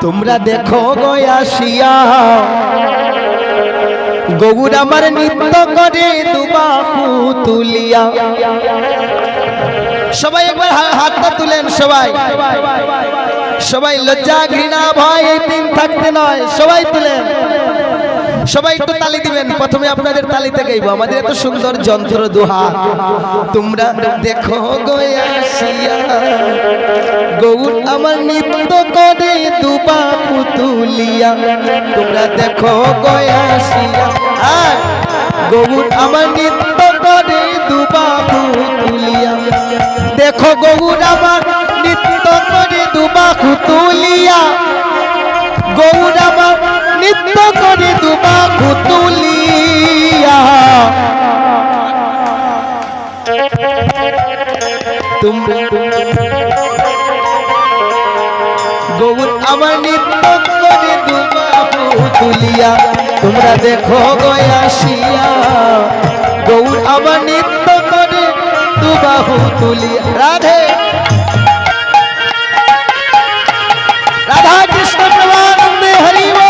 তোমরা দেখো গয়াসিয়া গৌর আমার নৃত্য করে দুবাহু তুলিয়া। সবাই একবার হাতটা তুলেন, সবাই সবাই লজ্জা ঘৃণা ভয় এই দিন থাকতে নয়, সবাই তুলেন, সবাই একটু তালি দিবেন। প্রথমে আপনাদের তালিতে গাইবো আমাদের এত সুন্দর যন্ত্র দোহা। তোমরা দেখো গয়াসিয়া গৌর আমার নৃত্য করে দুবাহু তুলিয়া। তোমরা দেখো গয়াসিয়া গৌর আমার নৃত্য করে দুবাহু তুলিয়া। দেখো গৌর আমার নৃত্য করে দুবাহু তুলিয়া। গৌর আমার নৃত্য করে দুবাহু তুলিয়া। গৌর আমার নৃত্য করে দুবাহু তুলিয়া। তোমরা দেখো গয়াসিয়া গৌর আমার নৃত্য করে দুবাহু তুলিয়া। রাধে রাধা কৃষ্ণ প্রেমানন্দে হরি বল।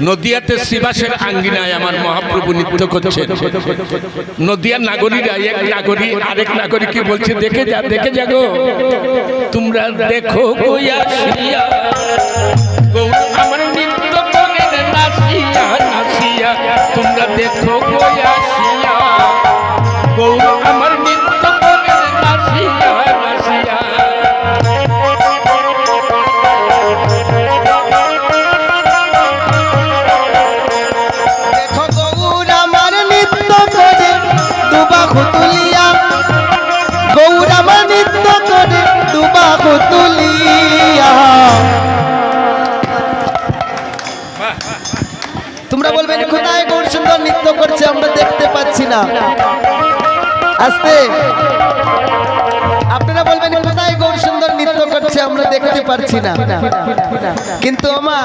নদিয়াতে শ্রীবাসের আঙ্গিনায় আমার মহাপ্রভু নৃত্য করছেন। নদিয়ার নাগরিকরা এক নাগরিক আরেক নাগরিককে বলছে দেখে যা, দেখে যা গো, তোমরা দেখো গয়াসিয়া গৌর আমার নৃত্য করে নাচিয়া নাচিয়া। তোমরা দেখো গয়াসিয়া গৌর আমার নৃত্য করে নাচিয়া নাচিয়া। দুবাহু তুলিয়া গৌর আমার নৃত্য করে দুবাহু তুলিয়া। তোমরা বলবেন কোথায় গৌর সুন্দর নৃত্য করছে আমরা দেখতে পাচ্ছি না। আস্তে আপনারা বলবেন কোথায় গৌর সুন্দর নৃত্য করছে আমরা দেখতে পাচ্ছি না। কিন্তু আমা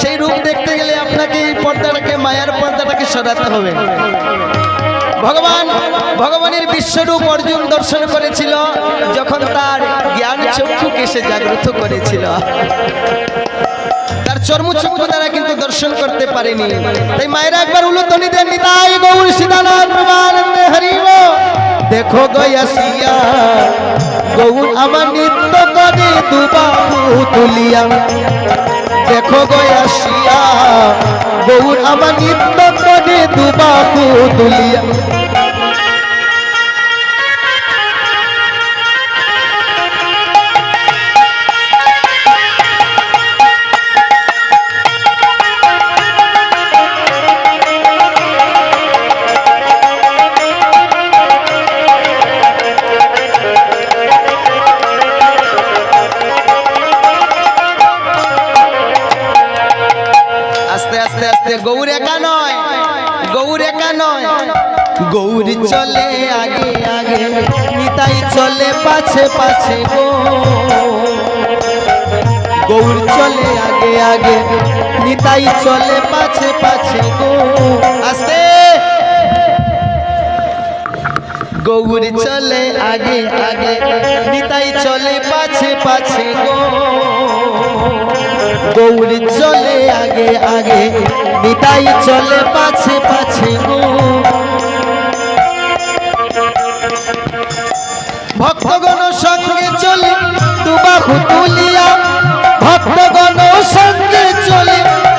সেই রূপ দেখতে গেলে আপনাকে এই পর্দাটাকে, মায়ার পর্দাটাকে সরাতে হবে। ভগবানের বিশ্বরূপ অর্জুন দর্শন করেছিল যখন তার জ্ঞান চক্ষুকে সে জাগ্রত করেছিল। তার চর্মচক্ষু দ্বারা কিন্তু দর্শন করতে পারেনি। তাই মায়েরা একবার উলুধ্বনি দেন, নিতাই গৌর সীতানাথ প্রেমানন্দে হরি বল। দেখো গয়াসিয়া গৌর আমার নৃত্য করে দুবাহু তুলিয়া। দেখো গয়াসিয়া গৌর আমার নৃত্য করে দুবাহু তুলিয়া। গৌর একা নয়, গৌর একা নয়, গৌর চলে আগে আগে নিতাই চলে পাছে পাছে গো। গৌর চলে আগে আগে নিতাই চলে পাছে পাছে গো। আস্তে গৌর চলে আগে আগে নিতাই চলে পাছে পাছে গো। গৌর চলে আগে আগে নিতাই চলে পাছে পাছে গো। ভক্তগণ সঙ্গে চলে দুবাহু তুলিয়া। ভক্তগণ সঙ্গে চলে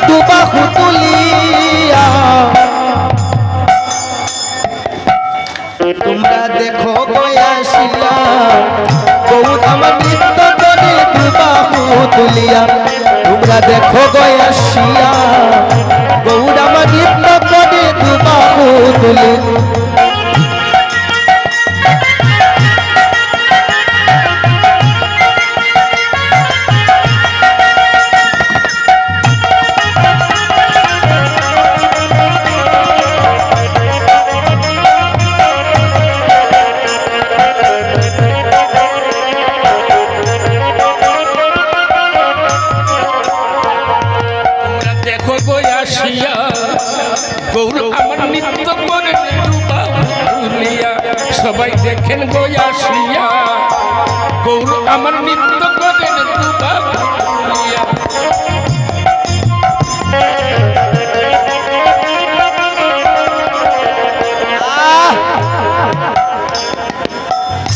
দুবাহু তুলিয়া। তোমরা দেখো গয়াসিয়া গৌর আমার নৃত্য করে দুবাহু তুলিয়া। তোমরা দেখো গয়াসিয়া গৌর আমার নৃত্য করে সবাই দেখেন গো আসিয়া গৌর আমার নিত্য করেন দুবা তুলিয়া।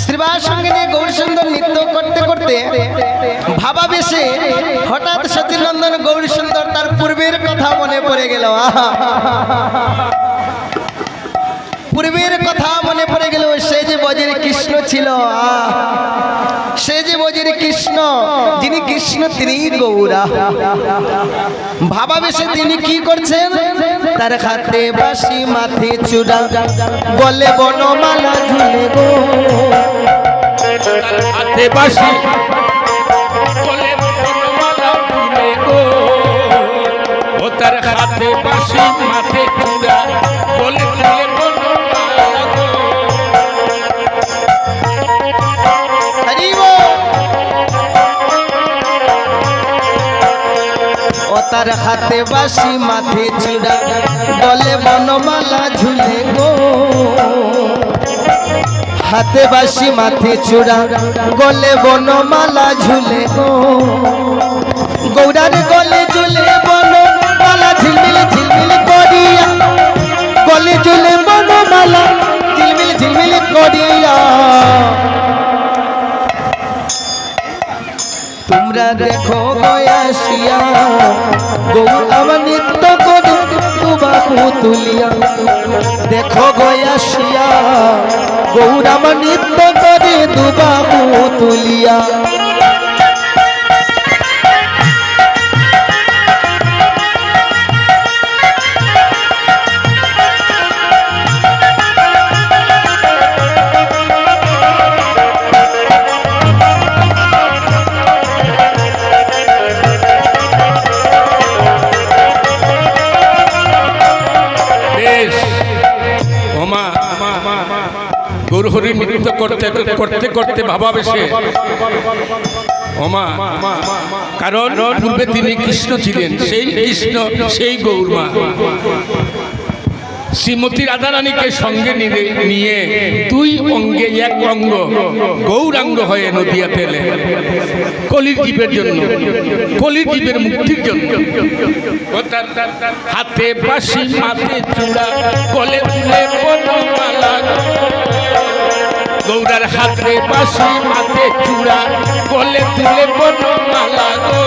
শ্রীবাস সঙ্গে নিয়ে গৌর সুন্দর নৃত্য করতে করতে ভাবাবেশে হঠাৎ সচিনন্দন গৌর সুন্দর তার পূর্বের কথা মনে পড়ে গেল। পূর্বের কথা মনে পড়ে গেল, সে যে বজের কৃষ্ণ ছিল, সে যে বজের কৃষ্ণ, যিনি কৃষ্ণ তিনি গৌরা। ভাবাবেশে তিনি কি করছেন, তার হাতে বাঁশি মাথে চূড়া গলে বনমালা ঝুলে গো, তার হাতে বাঁশি গলে বনমালা ঝুলে গো, ও তার হাতে বাঁশি মাথে চূড়া গলে ঝুলে বনমালা গো। হরি বল। ও তার হাতে বাঁশি মাথে চূড়া গলে বনমালা ঝুলে গো, হাতে বাঁশি মাথে চূড়া গলে বনমালা ঝুলে গো, গৌরার গলে ঝুলে বনমালা ঝিলমিল ঝিলমিল করিয়া, গলে ঝুলে বনমালা ঝিলমিল ঝিলমিল করিয়া। তোমরা দেখো গয়াসিয়া গৌর আমার নৃত্য করে দুবাহু তুলিয়া, দেখো গয়াসিয়া গৌর আমার নৃত্য করে দুবাহু তুলিয়া। গৌরহরি নৃত্য করতে করতে করতে ভাবাবেশে ওমা, কারণ পূর্বে তিনি কৃষ্ণ ছিলেন, সেই কৃষ্ণ সেই গৌরমা শ্রীমতী রাধারানীকে সঙ্গে নিয়ে দুই অঙ্গে এক অঙ্গ গৌরাঙ্গ হয়ে নদিয়াতে এলেন কলির জীবের জন্য, কলির জীবের মুক্তির জন্য। হাতে বাঁশি মাথে চূড়া গলে তুলে বনমালা, গৌরার হাতে বাঁশি মাথে চূড়া গলে তুলে বনমালা গো,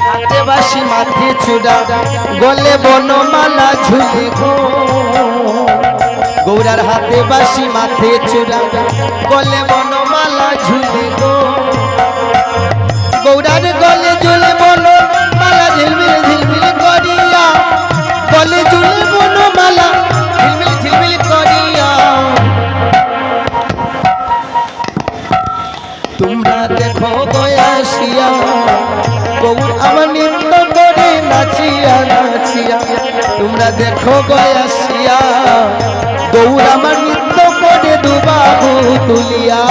হাতে বাঁশি মাথে চূড়া গলে বনমালা ঝুলে গো, গৌরার হাতে বাঁশি মাথে চূড়া গলে বনমালা ঝুলে গো, গৌরার গলে ঝুলে বনমালা ঝিলমিল ঝিলমিল করিয়া, গলে ঝুলে বনমালা ঝিলমিল ঝিলমিল করিয়া। তোমরা দেখো গয়াসিয়া গৌর আমার নৃত্য করে নাচিয়া নাচিয়া, তোমরা দেখো গয়াসিয়া গৌর আমার নৃত্য করে দুবাহু তুলিয়া।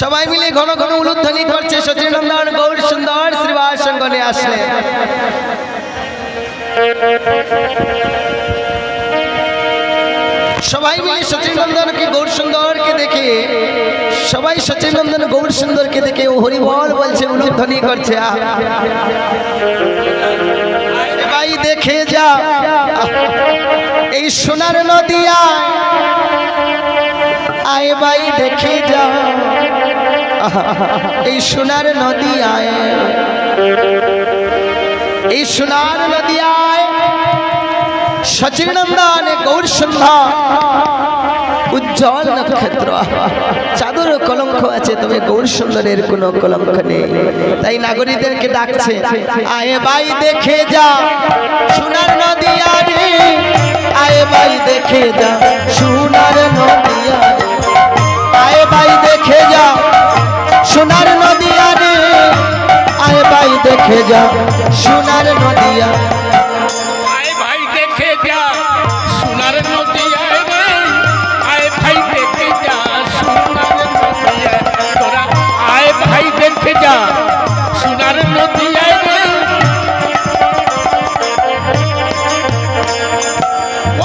সবাই মিলে ঘন ঘন উলুধ্বনি করছে, সচিনন্দন গৌর সুন্দর শ্রীবাস সঙ্গনে আসলে। সবাই মিলে সচিনন্দনকে গৌর সুন্দরকে দেখে, সবাই সচিনন্দন গৌর সুন্দরকে দেখে ও হরিবল বলছে, উলুধ্বনি করছে। ভাই দেখে যা এই সোনার নদিয়া, আয় ভাই দেখে যা এই সোনার নদিয়ায়, এই সোনার নদিয়ায় সচিনন্দন গৌর সন্ধ্যা জল নক্ষত্র চাদর কলঙ্ক আছে, তবে গৌর সুন্দরের কোনো কলঙ্ক নেই। তাই নাগরীদেরকে ডাকছে, আয়ে ভাই দেখে যা সোনার নদিয়া রে, আয়ে ভাই দেখে যা সোনার নদিয়া রে, আয়ে ভাই দেখে যা সোনার নদিয়া রে, আয়ে ভাই দেখে যা সোনার নদিয়া। আয় ভাই দেখে যা সোনার নদিয়া রে, আয় ভাই দেখে যা সোনার নদিয়া, তোরা আয় ভাই দেখে যা সোনার নদিয়া রে।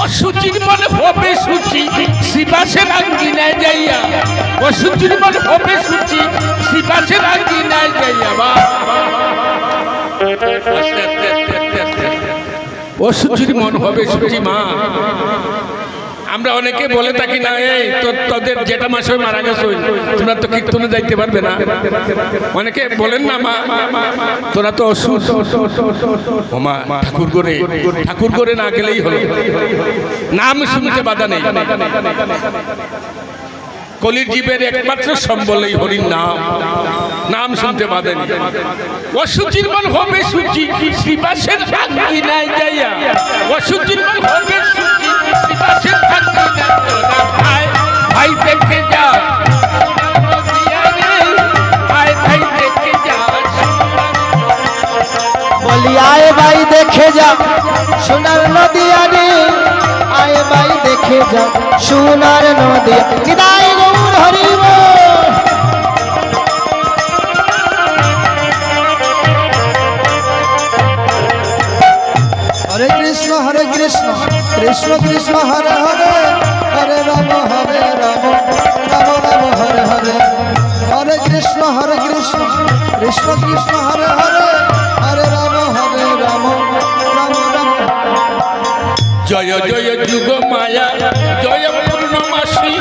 অসুচির মনে হবে সুচি শিবাসের আঙ্গিনায় যাইয়া, অসুচির মনে হবে সুচি শিবাসের আঙ্গিনায় যাইয়া। অসুচির মন হবে সুচি মা। আমরা অনেকে বলে থাকি না, এই তোদের যেটা মাসে মারা গেছে তোমরা তো কীর্তনে যাইতে পারবে না। অনেকে বলেন না, মা তোরা তো অসুস্থ, ও মা ঠাকুর করে না গেলেই হলো, নাম শুনতে বাধা নেই। কলির জীবের একমাত্র সম্বলই হরির নাম, নাম শুনতে বাধা নেই। অসুচির মন হবে সুচি শিবাসের আঙ্গিনায় যাইয়া, অসুচির মন হবে সুচি শিবাসের আঙ্গিনায়। আয় ভাই দেখে যা আয় ভাই দেখে যা, বলি আয়ে ভাই দেখে যা সোনার নদিয়া রে, আয়ে ভাই দেখে যা সোনার নদিয়া। নিতাই গৌর হরি বল। হরে কৃষ্ণ কৃষ্ণ কৃষ্ণ হরে হরে, হরে রাম রাম রাম হরে হরে, হরে কৃষ্ণ কৃষ্ণ কৃষ্ণ হরে হরে, হরে রাম রাম রাম। জয় জয় যুগ মায়া, জয় পূর্ণমাসী,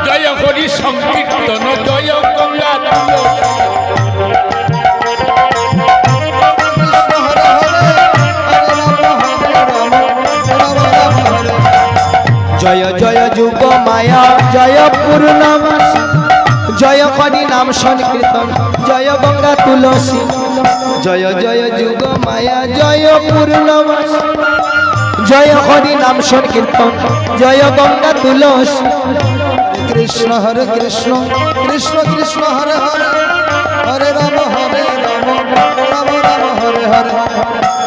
জয় হরি সংকীর্তন, জয় গঙ্গা তুলসী। জয় জয় যুগ মায়া, জয় পূর্ণমাসী, জয় হরি নাম সংকীর্তন, জয় গঙ্গা তুলসী। জয় জয় যুগ মায়া, জয় পূর্ণমাসী, জয় হরি নাম সংকীর্তন, জয় গঙ্গা তুলসী। কৃষ্ণ কৃষ্ণ কৃষ্ণ হরে হরে, হরে রাম রাম রাম হরে হরে।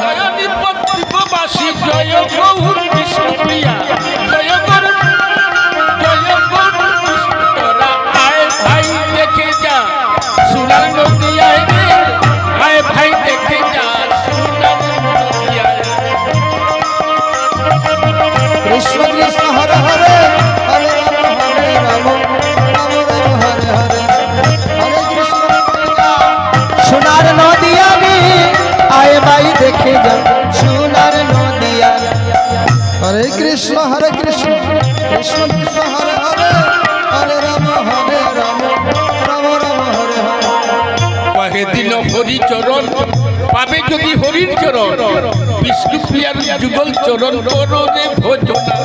জয় নিপতিবাসী, জয় গৌর বিষ্ণু প্রিয়া, জয় গৌর বিষ্ণু। তোরা আয় ভাই দেখে যা সোনার নদিয়ায় রে, আয় ভাই দেখে যা সোনার নদিয়ায়। কৃষ্ণ কৃষ্ণ হরে হরে, হরে রাম রাম রাম হরে হরে, হরে কৃষ্ণ সোনার নদিয়া রে, আয়ে ভাই দেখে যা সোনার নদিয়া। হরে কৃষ্ণ কৃষ্ণ কৃষ্ণ হরে হরে, হরে রাম রাম রাম হরে হরে। কহে দিল হরিচরণ, পাবে যদি হরির চরণ, বিষ্ণু প্রিয়ার যুগল চরণ করোরে ভোজনা।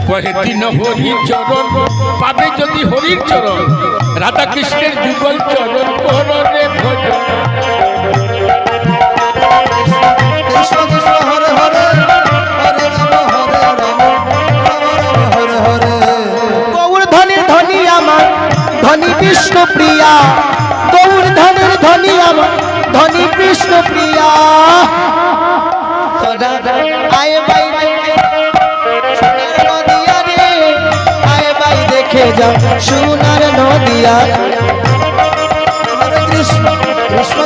কহে দিন হরিচরণ, পাবে যদি হরির চরণ, রাধা কৃষ্ণের যুগল চরণ করোরে ভোজনা। কৃষ্ণ কৃষ্ণ হরে হরে, হরে রাম রাম হরে হরে। গৌর ধনের ধনী আমার, ধনী বিষ্ণু প্রিয়া, গৌর ধনের ধনী আমার, ধনী বিষ্ণু প্রিয়া। তোরা আয়ে ভাই সোনার নদিয়া রে, আয়ে ভাই দেখে যা সোনার নদিয়া। হরে কৃষ্ণ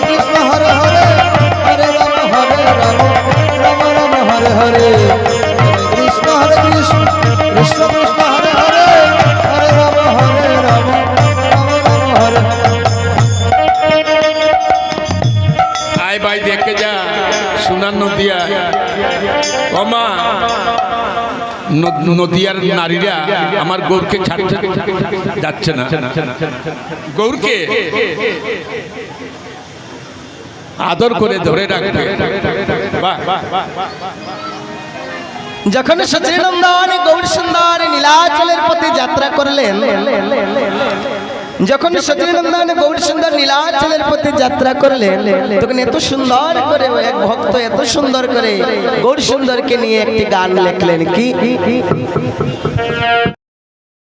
কৃষ্ণ হরে হরে, হরে রাম রাম হরে হরে। হরে কৃষ্ণ কৃষ্ণ কৃষ্ণ হরে হরে, হরে রাম রাম হরে হরে। আয় ভাই দেখে যা সোনার নদিয়া। ওমা নদিয়ার নারীরা আমার গৌরকে ছাড়তে যাচ্ছে না, গৌরকে আদর করে ধরে রাখবে। বাহ, যখন সচিনন্দন গৌর সুন্দর নীলাচলের পথে যাত্রা করলেন, যখন সচিনন্দন গৌর সুন্দর নীলাচলের পথে যাত্রা করলেন, তখন এত সুন্দর করে এক ভক্ত এত সুন্দর করে গৌর সুন্দরকে নিয়ে একটি গান লিখলেন। কি